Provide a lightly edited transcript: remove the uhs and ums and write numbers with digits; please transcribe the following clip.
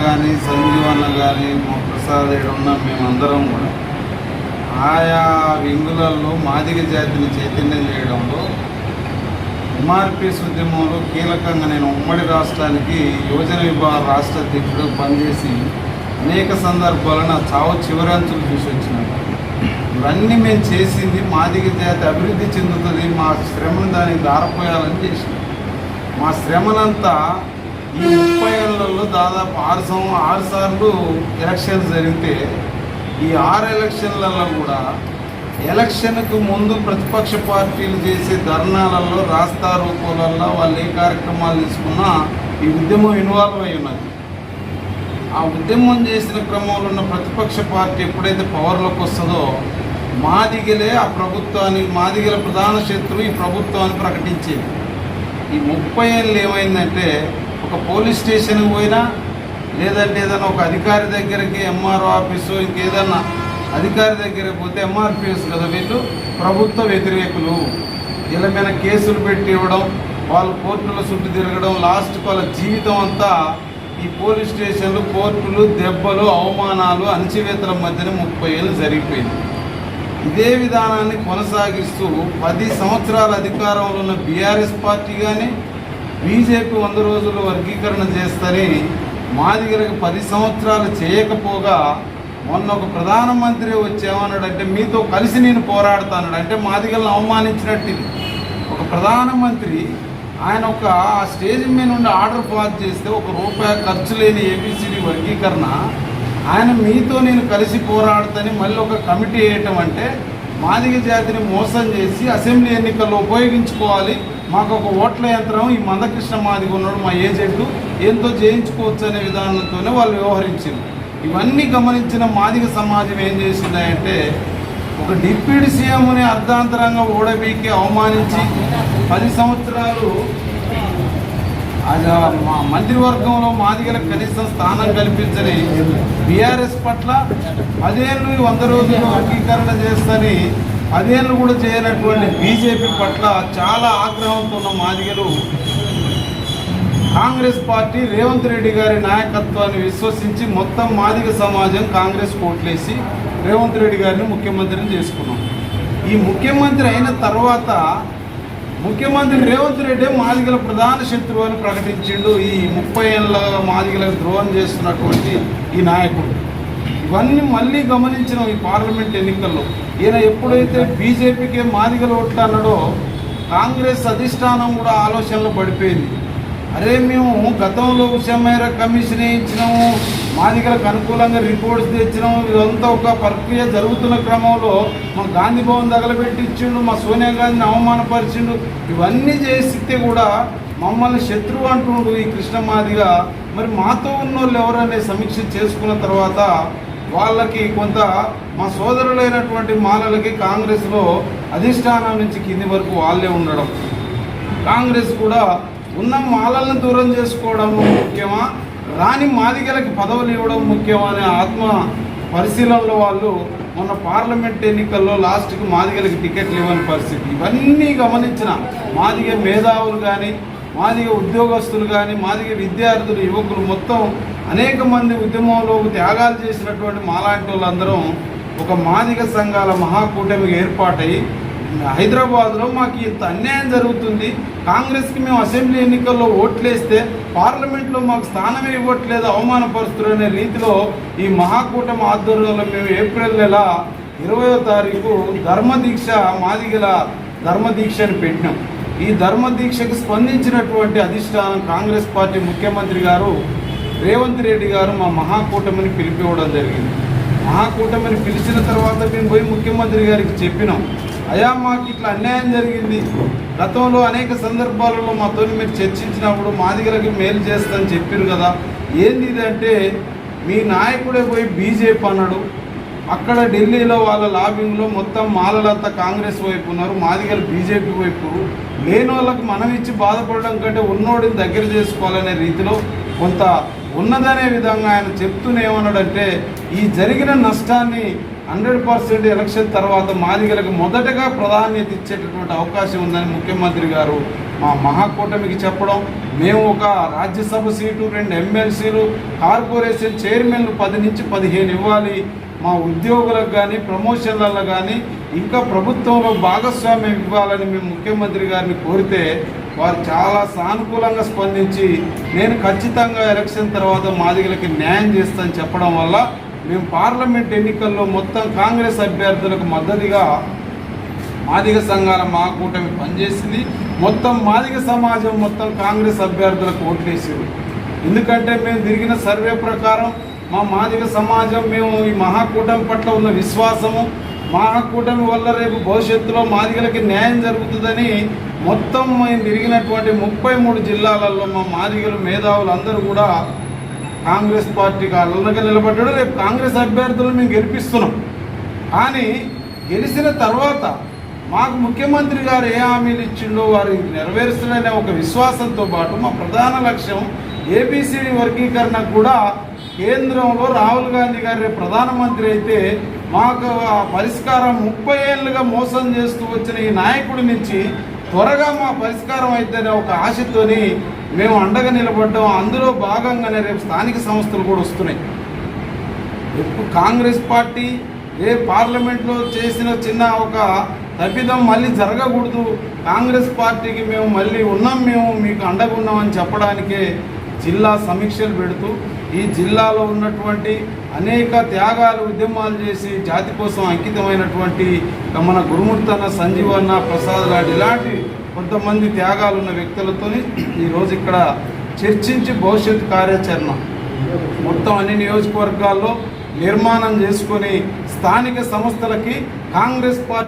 కానీ సంజీవన్న కానీ మా ప్రసాద్ ఉన్న మేమందరం కూడా ఆయా వింగులలో మాదిగ జాతిని చైతన్యం చేయడంలో ఎంఆర్పిఎస్ ఉద్యమంలో కీలకంగా నేను ఉమ్మడి రాష్ట్రానికి యువజన విభాగ రాష్ట్ర అధ్యక్షుడు పనిచేసి అనేక సందర్భాలను నా చావు చివరంచులు చూసి వచ్చినాను. ఇవన్నీ మేము చేసింది మాదిగ జాతి అభివృద్ధి చెందుతుంది, మా శ్రమను దానికి దారిపోయాలని చేసినాం. మా శ్రమనంతా ఈ 30 ఏళ్లలో దాదాపు 6 సార్లు ఎలక్షన్స్ జరిగితే ఈ 6 ఎలక్షన్లలో కూడా ఎలక్షన్కు ముందు ప్రతిపక్ష పార్టీలు చేసే ధర్నాలలో రాస్తారోకోలలో వాళ్ళు ఏ కార్యక్రమాలు తీసుకున్నా ఈ ఉద్యమం ఇన్వాల్వ్ అయి ఉన్నది. ఆ ఉద్యమం చేసిన క్రమంలో ఉన్న ప్రతిపక్ష పార్టీ ఎప్పుడైతే పవర్లోకి వస్తుందో మాదిగలే ఆ ప్రభుత్వానికి, మాదిగల ప్రధాన శత్రువు ఈ ప్రభుత్వాన్ని ప్రకటించేది. ఈ 30 ఏళ్ళు ఏమైందంటే ఒక పోలీస్ స్టేషన్కి పోయినా లేదంటే ఏదైనా ఒక అధికారి దగ్గరికి ఎంఆర్ఓ ఆఫీసు ఇంకేదన్నా అధికారి దగ్గరికి పోతే ఎంఆర్పిఎస్ కదా వీళ్ళు ప్రభుత్వ వ్యతిరేకులు, వీళ్ళ మీద కేసులు పెట్టి ఇవ్వడం, వాళ్ళు కోర్టుల చుట్టూ తిరగడం, లాస్ట్కి వాళ్ళ జీవితం అంతా ఈ పోలీస్ స్టేషన్లు, కోర్టులు, దెబ్బలు, అవమానాలు, అణచివేతల మధ్యన 30 ఏళ్ళు జరిగిపోయింది. ఇదే విధానాన్ని కొనసాగిస్తూ 10 సంవత్సరాల అధికారంలో ఉన్న బీఆర్ఎస్ పార్టీ కానీ బీజేపీ 100 రోజులు వర్గీకరణ చేస్తని మాదిగలకు 10 సంవత్సరాలు చేయకపోగా మొన్న ఒక ప్రధానమంత్రి వచ్చేమన్నాడంటే మీతో కలిసి నేను పోరాడుతాను అంటే మాదిగలను అవమానించినట్టు. ఒక ప్రధానమంత్రి ఆయన ఒక స్టేజ్ మీద నుండి ఆర్డర్ పాస్ చేస్తే ₹1 ఖర్చు లేని ఏబిసిడి వర్గీకరణ ఆయన మీతో నేను కలిసి పోరాడుతాని మళ్ళీ ఒక కమిటీ వేయటం అంటే మాదిగ జాతిని మోసం చేసి అసెంబ్లీ ఎన్నికల్లో ఉపయోగించుకోవాలి, మాకు ఒక ఓట్ల యంత్రం ఈ మందకృష్ణ మాదిగ ఉన్నాడు మా ఏజెంటు ఎంతో చేయించుకోవచ్చు అనే విధానంతోనే వాళ్ళు వ్యవహరించింది. ఇవన్నీ గమనించిన మాదిగ సమాజం ఏం చేసిందంటే ఒక డిప్యూటీ సీఎంని అర్ధాంతరంగా ఓడబీకి అవమానించి 10 సంవత్సరాలు మా మంత్రివర్గంలో మాదిగలకు కనీసం స్థానం కల్పించని బీఆర్ఎస్ పట్ల 10 ఏళ్ళు 100 రోజులు వర్గీకరణ చేస్తని 10 ఏళ్ళు కూడా చేయనటువంటి బీజేపీ పట్ల చాలా ఆగ్రహంతో ఉన్న మాదిగలు కాంగ్రెస్ పార్టీ రేవంత్ రెడ్డి గారి నాయకత్వాన్ని విశ్వసించి మొత్తం మాదిగ సమాజం కాంగ్రెస్ కోట్లేసి రేవంత్ రెడ్డి గారిని ముఖ్యమంత్రిని చేసుకున్నాం. ఈ ముఖ్యమంత్రి అయిన తర్వాత ముఖ్యమంత్రి రేవంత్ రెడ్డి మాదిగల ప్రధాన శత్రువు అని ప్రకటించిండు. ఈ 30 ఏళ్ళ మాదిగలకు ద్రోహం చేస్తున్నటువంటి ఈ నాయకుడు. ఇవన్నీ మళ్ళీ గమనించిన ఈ పార్లమెంట్ ఎన్నికల్లో ఈయన ఎప్పుడైతే బీజేపీకి మాదిగల ఓట్లు అన్నాడో కాంగ్రెస్ అధిష్టానం కూడా ఆలోచనలో పడిపోయింది. అరే మేము గతంలో ఉషమేర కమిషన్ ఇచ్చినాము, మాదిగలకు అనుకూలంగా రిపోర్ట్స్ తెచ్చినాము, ఇదంతా ఒక ప్రక్రియ జరుగుతున్న క్రమంలో మా గాంధీ భవన్ తగలబెట్టి ఇచ్చిండు, మా సోనియా గాంధీని అవమానపరిచిండు, ఇవన్నీ చేస్తే కూడా మమ్మల్ని శత్రువు అంటుండు ఈ కృష్ణ మాదిగ. మరి మాతో ఉన్నోళ్ళు ఎవరనే సమీక్ష చేసుకున్న తర్వాత వాళ్ళకి కొంత మా సోదరులైనటువంటి మాలలకి కాంగ్రెస్లో అధిష్టానం నుంచి కింది వరకు వాళ్ళే ఉండడం, కాంగ్రెస్ కూడా ఉన్న మాలలను దూరం చేసుకోవడం ముఖ్యమా, రాని మాదిగలకి పదవులు ఇవ్వడం ముఖ్యమా అనే ఆత్మ పరిశీలనలో వాళ్ళు మొన్న పార్లమెంట్ ఎన్నికల్లో లాస్ట్కి మాదిగలకి టికెట్లు ఇవ్వని పరిస్థితి. ఇవన్నీ గమనించిన మాదిగ మేధావులు కానీ, మాదిగ ఉద్యోగస్తులు కానీ, మాదిగ విద్యార్థులు, యువకులు మొత్తం అనేక మంది ఉద్యమంలో త్యాగాలు చేసినటువంటి మాలాంటి వాళ్ళందరం ఒక మాదిగ సంఘాల మహాకూటమికి ఏర్పాటై హైదరాబాద్లో మాకు ఇంత అన్యాయం జరుగుతుంది, కాంగ్రెస్కి మేము అసెంబ్లీ ఎన్నికల్లో ఓట్లేస్తే పార్లమెంట్లో మాకు స్థానమే ఇవ్వట్లేదు, అవమానపరుస్తున్నారు అనే రీతిలో ఈ మహాకూటమి ఆధ్వర్యంలో మేము ఏప్రిల్ నెల 20వ తారీఖు ధర్మదీక్ష, మాదిగల ధర్మదీక్షని పెట్టినాం. ఈ ధర్మదీక్షకు స్పందించినటువంటి అధిష్టానం కాంగ్రెస్ పార్టీ ముఖ్యమంత్రి గారు రేవంత్ రెడ్డి గారు మా మహాకూటమిని పిలిపివ్వడం జరిగింది. మహాకూటమిని పిలిచిన తర్వాత మేము పోయి ముఖ్యమంత్రి గారికి చెప్పినాం, అయ్యా మాకు ఇట్లా అన్యాయం జరిగింది, గతంలో అనేక సందర్భాలలో మాతో మీరు చర్చించినప్పుడు మాదిగలకి మేలు చేస్తానని చెప్పారు కదా, ఏంది ఇది అంటే మీ నాయకుడే పోయి బీజేపీ అన్నాడు, అక్కడ ఢిల్లీలో వాళ్ళ లాబింగ్లో మొత్తం మాలలంతా కాంగ్రెస్ వైపు ఉన్నారు, మాదిగలు బీజేపీ వైపు, లేని వాళ్ళకు మనం ఇచ్చి బాధపడడం కంటే ఉన్నోడిని దగ్గర చేసుకోవాలనే రీతిలో కొంత ఉన్నదనే విధంగా ఆయన చెప్తూనే ఏమన్నాడంటే ఈ జరిగిన నష్టాన్ని 100% ఎలక్షన్ తర్వాత మాదిగలకు మొదటగా ప్రాధాన్యత ఇచ్చేటటువంటి అవకాశం ఉందని ముఖ్యమంత్రి గారు మా మహాకూటమికి చెప్పడం, మేము ఒక రాజ్యసభ సీటు, 2 ఎమ్మెల్సీలు, కార్పొరేషన్ చైర్మన్లు 10 నుంచి 15 ఇవ్వాలి, మా ఉద్యోగులకు కానీ ప్రమోషన్లలో కానీ ఇంకా ప్రభుత్వంలో భాగస్వామ్యం ఇవ్వాలని మేము ముఖ్యమంత్రి గారిని కోరితే వారు చాలా సానుకూలంగా స్పందించి నేను ఖచ్చితంగా ఎలక్షన్ తర్వాత మాదిగలకి న్యాయం చేస్తానని చెప్పడం వల్ల మేము పార్లమెంట్ ఎన్నికల్లో మొత్తం కాంగ్రెస్ అభ్యర్థులకు మద్దతుగా మాదిగ సంఘాల మహాకూటమి పనిచేసింది. మొత్తం మాదిగ సమాజం మొత్తం కాంగ్రెస్ అభ్యర్థులకు ఓట్లేసారు. ఎందుకంటే మేము తిరిగిన సర్వే ప్రకారం మా మాదిగ సమాజం మేము ఈ మహాకూటమి పట్ల ఉన్న విశ్వాసము, మహాకూటమి వల్ల రేపు భవిష్యత్తులో మాదిగలకి న్యాయం జరుగుతుందని మొత్తం మేము తిరిగినటువంటి 33 జిల్లాలలో మా మాదిగలు మేధావులు అందరూ కూడా కాంగ్రెస్ పార్టీకి అల్లగా నిలబడ్డాడు. రేపు కాంగ్రెస్ అభ్యర్థులను మేము గెలిపిస్తున్నాం. కానీ గెలిచిన తర్వాత మాకు ముఖ్యమంత్రి గారు ఏ హామీలు ఇచ్చిండో వారు నెరవేరుస్తారనే ఒక విశ్వాసంతో పాటు మా ప్రధాన లక్ష్యం ఏబిసిడి వర్గీకరణ కూడా కేంద్రంలో రాహుల్ గాంధీ గారు రేపు ప్రధానమంత్రి అయితే మాకు ఆ పరిష్కారం 30 ఏళ్ళుగా మోసం చేస్తూ వచ్చిన ఈ నాయకుడి నుంచి త్వరగా మా పరిష్కారం అయితేనే ఒక ఆశతోని మేము అండగా నిలబడ్డాం. అందులో భాగంగానే రేపు స్థానిక సంస్థలు కూడా వస్తున్నాయి. ఎప్పుడు కాంగ్రెస్ పార్టీ పార్లమెంట్లో చేసిన చిన్న ఒక తప్పిదం మళ్ళీ జరగకూడదు, కాంగ్రెస్ పార్టీకి మేము మళ్ళీ ఉన్నాం, మేము మీకు అండగా ఉన్నామని చెప్పడానికే జిల్లా సమీక్షలు పెడుతూ ఈ జిల్లాలో ఉన్నటువంటి అనేక త్యాగాలు ఉద్యమాలు చేసి జాతి కోసం అంకితమైనటువంటి మన గురుమూర్తన్న, సంజీవన్న, ప్రసాద్ లాంటి ఇలాంటి కొంతమంది త్యాగాలు ఉన్న వ్యక్తులతో ఈరోజు ఇక్కడ చర్చించి భవిష్యత్ కార్యాచరణ మొత్తం అన్ని నియోజకవర్గాల్లో నిర్మాణం చేసుకొని స్థానిక సంస్థలకి కాంగ్రెస్ పార్టీ